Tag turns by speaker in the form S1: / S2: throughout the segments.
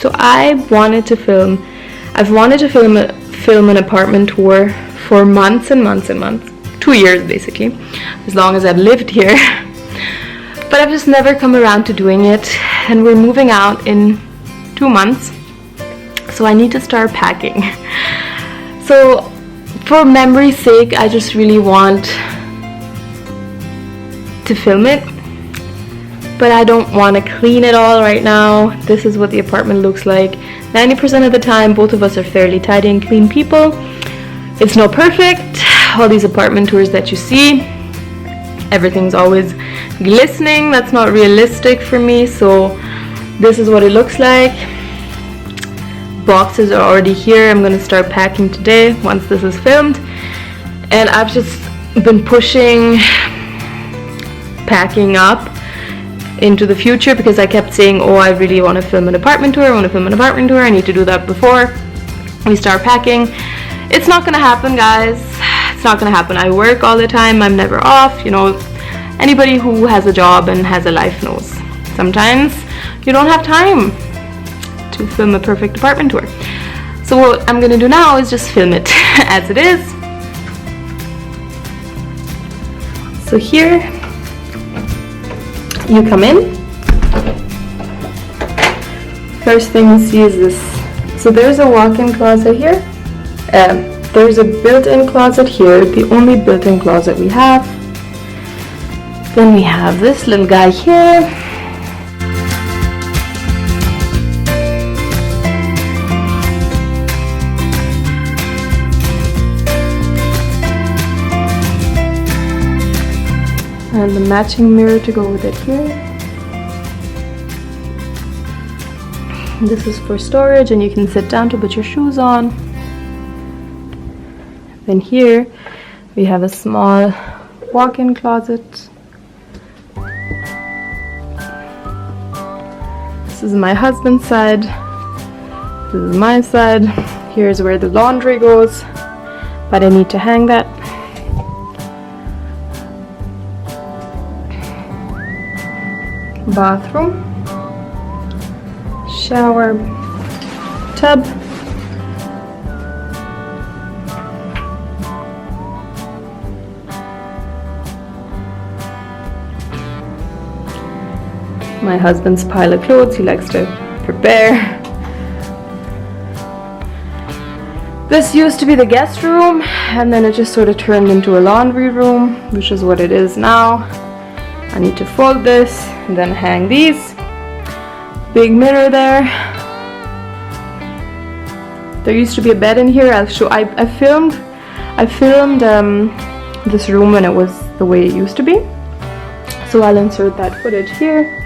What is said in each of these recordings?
S1: So I've wanted to film an apartment tour for months and months and months. 2 years basically, as long as I've lived here. But I've just never come around to doing it, and we're moving out in 2 months, so I need to start packing. So for memory's sake, I just really want to film it, but I don't want to clean it all right now. This is what the apartment looks like. 90% of the time, both of us are fairly tidy and clean people. It's not perfect. All these apartment tours that you see, everything's always glistening. That's not realistic for me, so this is what it looks like. Boxes are already here. I'm gonna start packing today once this is filmed, and I've just been pushing packing up into the future because I kept saying, oh, I really want to film an apartment tour, I need to do that before we start packing. It's not gonna happen, guys. It's not gonna happen. I work all the time, I'm never off. You know, anybody who has a job and has a life knows sometimes you don't have time to film a perfect apartment tour. So what I'm gonna do now is just film it as it is. So here you come in. First thing you see is this. So there's a walk-in closet here. There's a built-in closet here, the only built-in closet we have. Then we have this little guy here. And the matching mirror to go with it here. This is for storage, and you can sit down to put your shoes on. Then here we have a small walk-in closet. This is my husband's side. This is my side. Here's where the laundry goes, but I need to hang that. Bathroom, shower, tub. My husband's pile of clothes he likes to prepare. This used to be the guest room, and then it just sort of turned into a laundry room, which is what it is now. I need to fold this and then hang these. Big mirror there. There used to be a bed in here. I'll show. I filmed this room when it was the way it used to be. So I'll insert that footage here.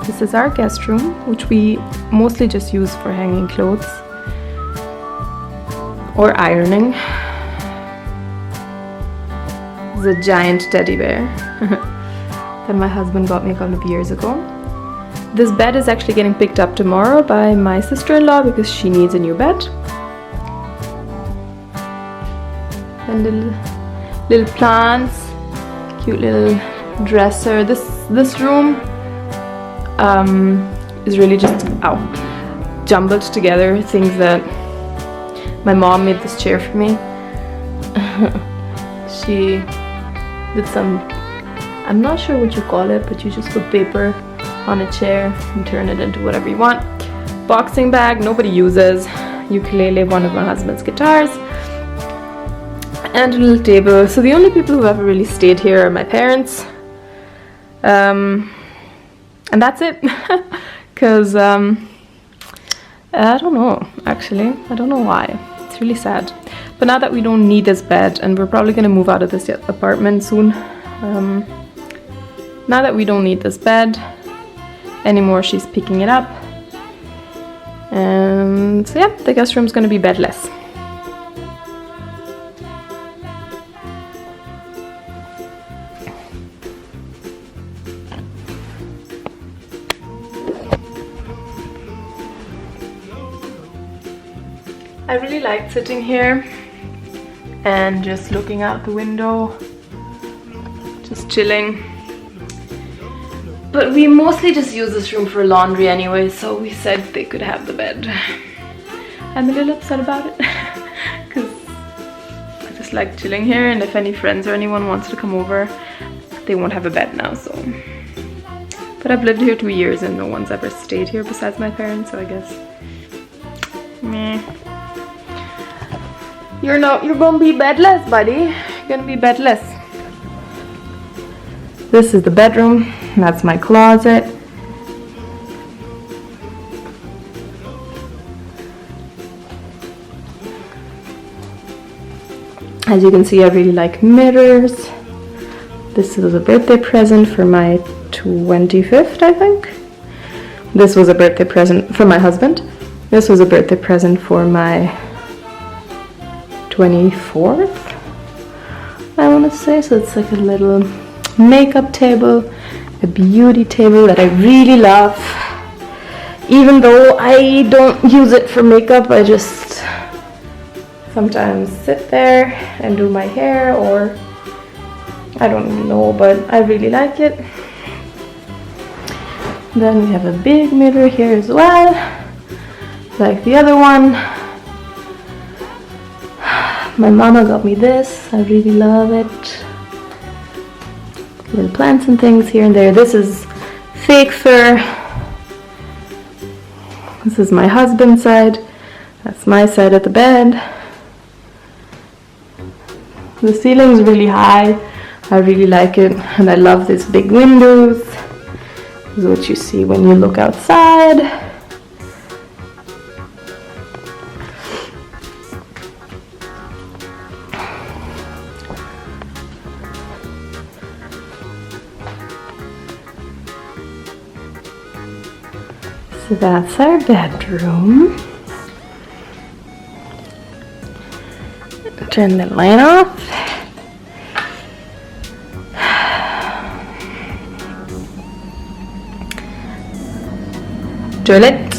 S1: This is our guest room, which we mostly just use for hanging clothes or ironing. This is a giant teddy bear that my husband got me a couple of years ago. This bed is actually getting picked up tomorrow by my sister-in-law because she needs a new bed. And little plants, cute little dresser. This room is really just jumbled together things that my mom made this chair for me. She did some, I'm not sure what you call it, but you just put paper on a chair and turn it into whatever you want. Boxing bag, nobody uses. Ukulele, one of my husband's guitars. And a little table. So the only people who ever really stayed here are my parents. And that's it. Because, I don't know, actually. I don't know why. It's really sad. But now that we don't need this bed, and we're probably going to move out of this apartment soon. Now that we don't need this bed anymore, she's picking it up. And so yeah, the guest room's going to be bedless. I really like sitting here and just looking out the window, just chilling. But we mostly just use this room for laundry anyway, so we said they could have the bed. I'm a little upset about it because I just like chilling here, and if any friends or anyone wants to come over, they won't have a bed now, so. But I've lived here 2 years and no one's ever stayed here besides my parents, so I guess. Meh. You're gonna be bedless, buddy. You're gonna be bedless. This is the bedroom, that's my closet. As you can see, I really like mirrors. This was a birthday present for my 25th, I think. This was a birthday present for my husband. This was a birthday present for my 24th, I want to say. So it's like a little makeup table, a beauty table that I really love. Even though I don't use it for makeup, I just sometimes sit there and do my hair, or I don't even know, but I really like it. Then we have a big mirror here as well, like the other one. My mama got me this, I really love it. Little plants and things here and there. This is fake fur. This is my husband's side. That's my side of the bed. The ceiling's really high. I really like it, and I love these big windows. This is what you see when you look outside. So that's our bedroom. Turn the light off. Toilet.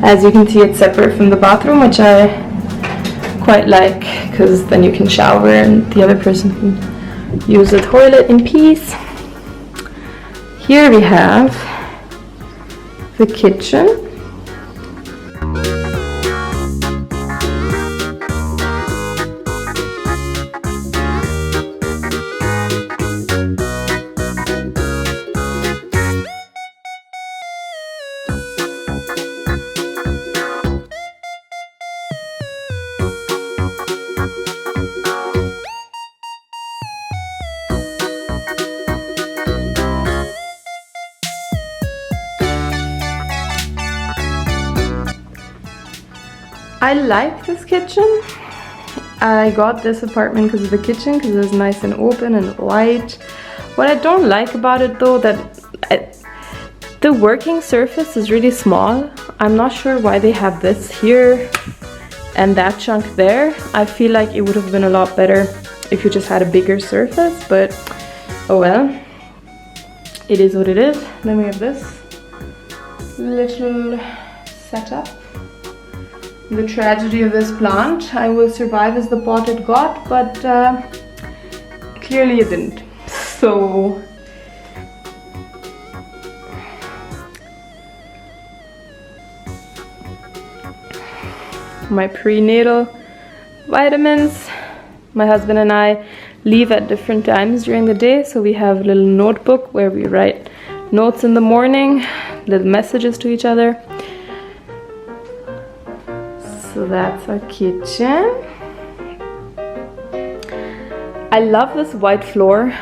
S1: As you can see, it's separate from the bathroom, which I quite like, because then you can shower and the other person can use the toilet in peace. Here we have the kitchen. I like this kitchen. I got this apartment because of the kitchen, because it's nice and open and white. What I don't like about it though, the working surface is really small. I'm not sure why they have this here and that chunk there. I feel like it would have been a lot better if you just had a bigger surface, but oh well. It is what it is. Then we have this little setup. The tragedy of this plant. I will survive as the pot it got, but clearly it didn't. So my prenatal vitamins. My husband and I leave at different times during the day, so we have a little notebook where we write notes in the morning, little messages to each other. So that's our kitchen. I love this white floor,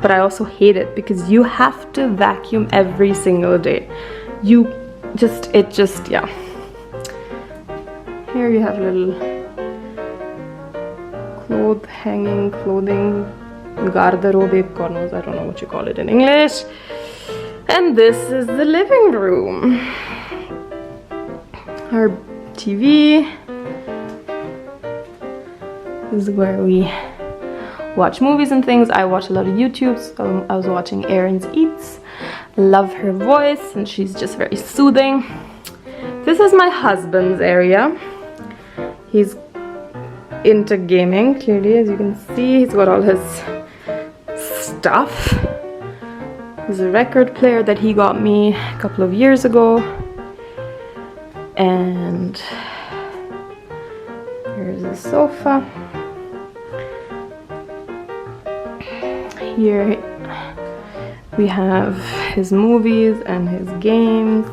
S1: but I also hate it because you have to vacuum every single day. Yeah. Here you have little clothing, garderobe, God knows, I don't know what you call it in English. And this is the living room. Our TV. This is where we watch movies and things. I watch a lot of YouTube, so I was watching Erin's Eats. Love her voice, and she's just very soothing. This is my husband's area. He's into gaming, clearly, as you can see. He's got all his stuff. This is a record player that he got me a couple of years ago. And here's a sofa. Here we have his movies and his games.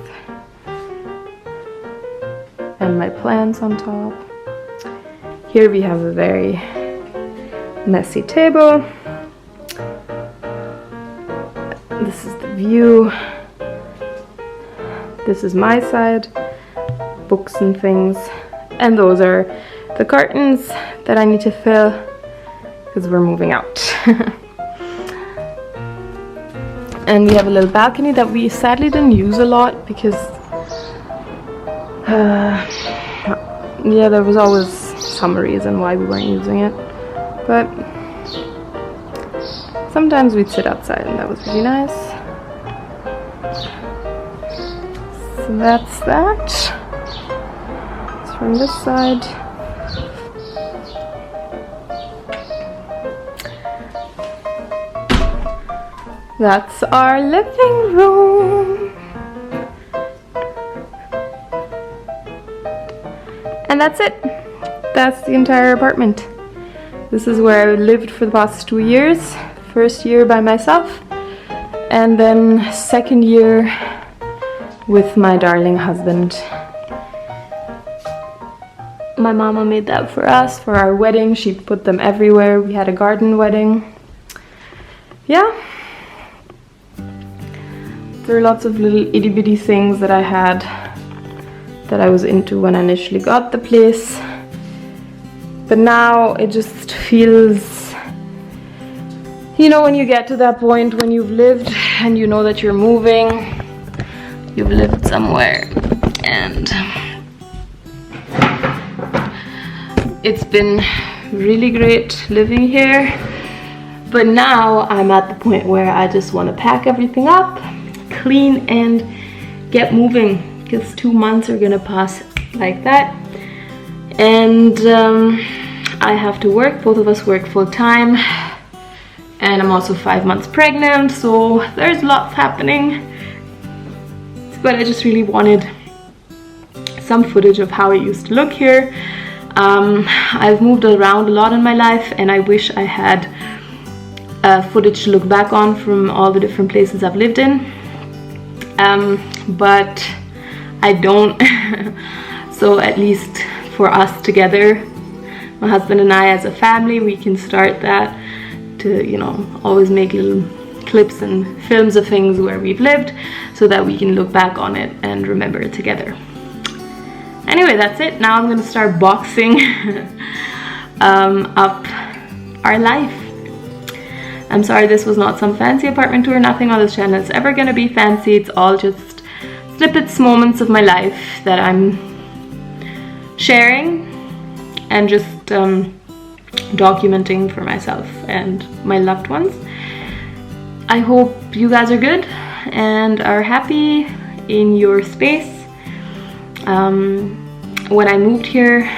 S1: And my plants on top. Here we have a very messy table. This is the view. This is my side, books and things. And those are the curtains that I need to fill because we're moving out. And we have a little balcony that we sadly didn't use a lot because yeah, there was always some reason why we weren't using it, but sometimes we'd sit outside and that was really nice. So that's that. It's from this side. That's our living room. And that's it. That's the entire apartment. This is where I lived for the past 2 years. First year by myself, and then second year with my darling husband. My mama made that for us for our wedding. She put them everywhere. We had a garden wedding. Yeah. There are lots of little itty bitty things that I had that I was into when I initially got the place. But now it just feels, you know, when you get to that point when you've lived and you know that you're moving, you've lived somewhere, and it's been really great living here. But now I'm at the point where I just want to pack everything up, clean, and get moving, because 2 months are gonna pass like that. And I have to work. Both of us work full-time, and I'm also 5 months pregnant, so there's lots happening. But I just really wanted some footage of how it used to look here. I've moved around a lot in my life, and I wish I had footage to look back on from all the different places I've lived in, but I don't. So at least for us together, my husband and I as a family, we can start that to, you know, always make little clips and films of things where we've lived so that we can look back on it and remember it together. Anyway, that's it. Now I'm gonna start boxing up our life. I'm sorry this was not some fancy apartment tour. Nothing on this channel is ever gonna be fancy. It's all just snippets, moments of my life that I'm sharing and just documenting for myself and my loved ones. I hope you guys are good and are happy in your space. When I moved here,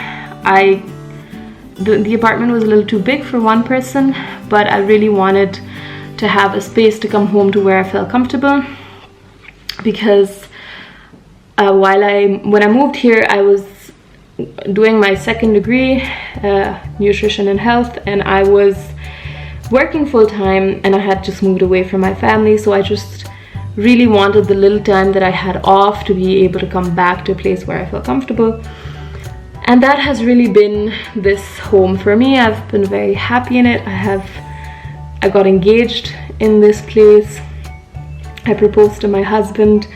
S1: the apartment was a little too big for one person, but I really wanted to have a space to come home to where I felt comfortable, because when I moved here, I was doing my second degree, nutrition and health, and I was working full-time, and I had just moved away from my family, so I just really wanted the little time that I had off to be able to come back to a place where I felt comfortable. And that has really been this home for me. I've been very happy in it. I got engaged in this place. I proposed to my husband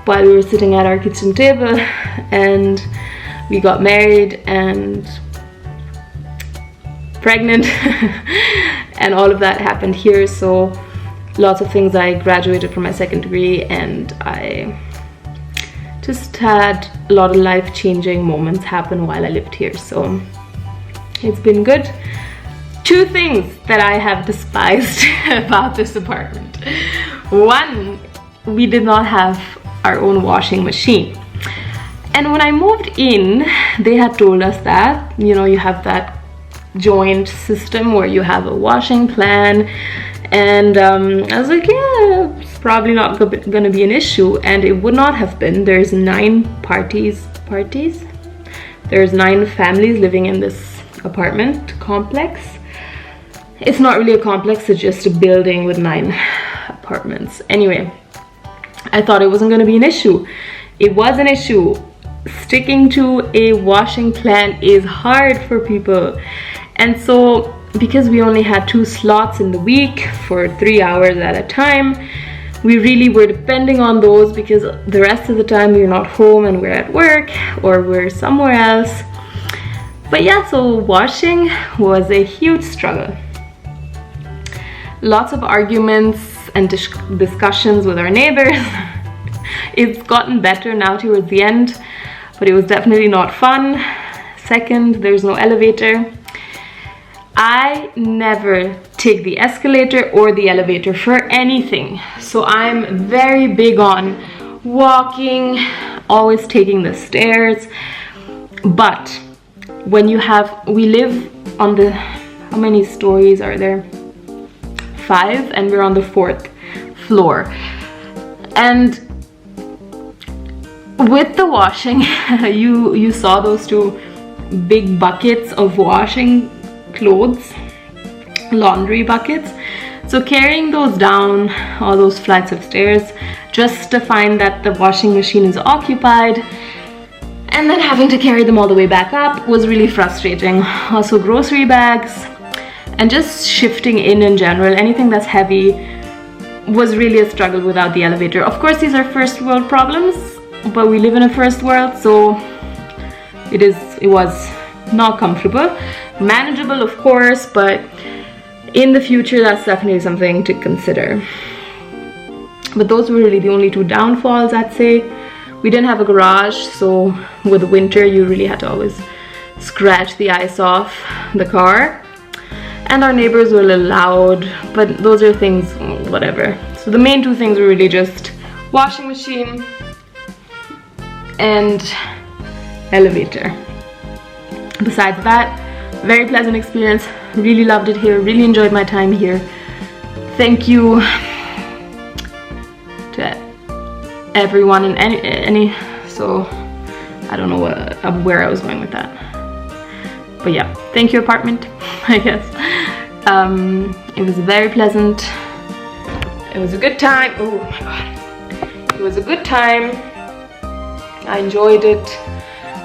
S1: while we were sitting at our kitchen table, and we got married and pregnant and all of that happened here. So lots of things. I graduated from my second degree, and I just had a lot of life-changing moments happen while I lived here, so it's been good. 2 things that I have despised about this apartment. 1, we did not have our own washing machine. And when I moved in, they had told us that, you know, you have that joint system where you have a washing plan And I was like, yeah, it's probably not gonna be an issue, and it would not have been. There's 9 parties. There's 9 families living in this apartment complex. It's not really a complex, it's just a building with 9 apartments. Anyway, I thought it wasn't gonna be an issue. It was an issue. Sticking to a washing plan is hard for people. And so, because we only had 2 slots in the week for 3 hours at a time, we really were depending on those, because the rest of the time we're not home and we're at work or we're somewhere else. But yeah, so washing was a huge struggle. Lots of arguments and discussions with our neighbors. It's gotten better now towards the end, but it was definitely not fun. Second, there's no elevator. I never take the escalator or the elevator for anything. So I'm very big on walking, always taking the stairs. But when you have, we live on the, how many stories are there? 5, and we're on the 4th floor. And with the washing, you saw those 2 big buckets of washing clothes, laundry buckets. So carrying those down all those flights of stairs just to find that the washing machine is occupied, and then having to carry them all the way back up was really frustrating. Also grocery bags and just shifting in general, anything that's heavy was really a struggle without the elevator. Of course, these are first world problems, but we live in a first world, so it was not comfortable. Manageable, of course, but in the future that's definitely something to consider. But those were really the only 2 downfalls, I'd say. We didn't have a garage, so with the winter you really had to always scratch the ice off the car. And our neighbors were a little loud, but those are things, whatever. So the main 2 things were really just washing machine and elevator. Besides that, very pleasant experience. Really loved it here, really enjoyed my time here. Thank you to everyone and any so I don't know where I was going with that, but yeah, thank you apartment. I guess it was very pleasant. It was a good time. Oh my god, it was a good time. I enjoyed it,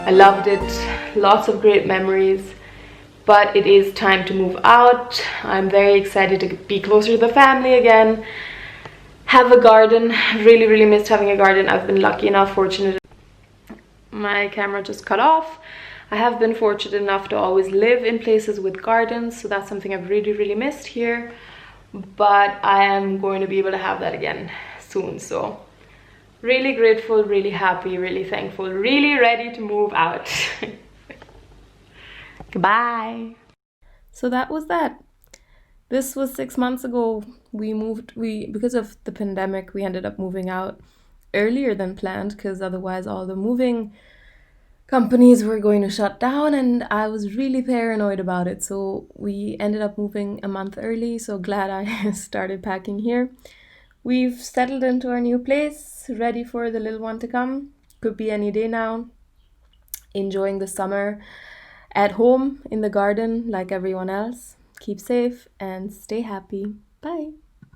S1: I loved it, lots of great memories. But it is time to move out. I'm very excited to be closer to the family again. Have a garden. Really missed having a garden. I've been lucky enough, fortunate. My camera just cut off. I have been fortunate enough to always live in places with gardens, so that's something I've really missed here. But I am going to be able to have that again soon. So really grateful, really happy, really thankful, really ready to move out. Goodbye. So that was that. This was 6 months ago. Because of the pandemic, we ended up moving out earlier than planned, because otherwise all the moving companies were going to shut down, and I was really paranoid about it. So we ended up moving a month early. So glad I started packing here. We've settled into our new place, ready for the little one to come. Could be any day now. Enjoying the summer at home in the garden like everyone else. Keep safe and stay happy. Bye.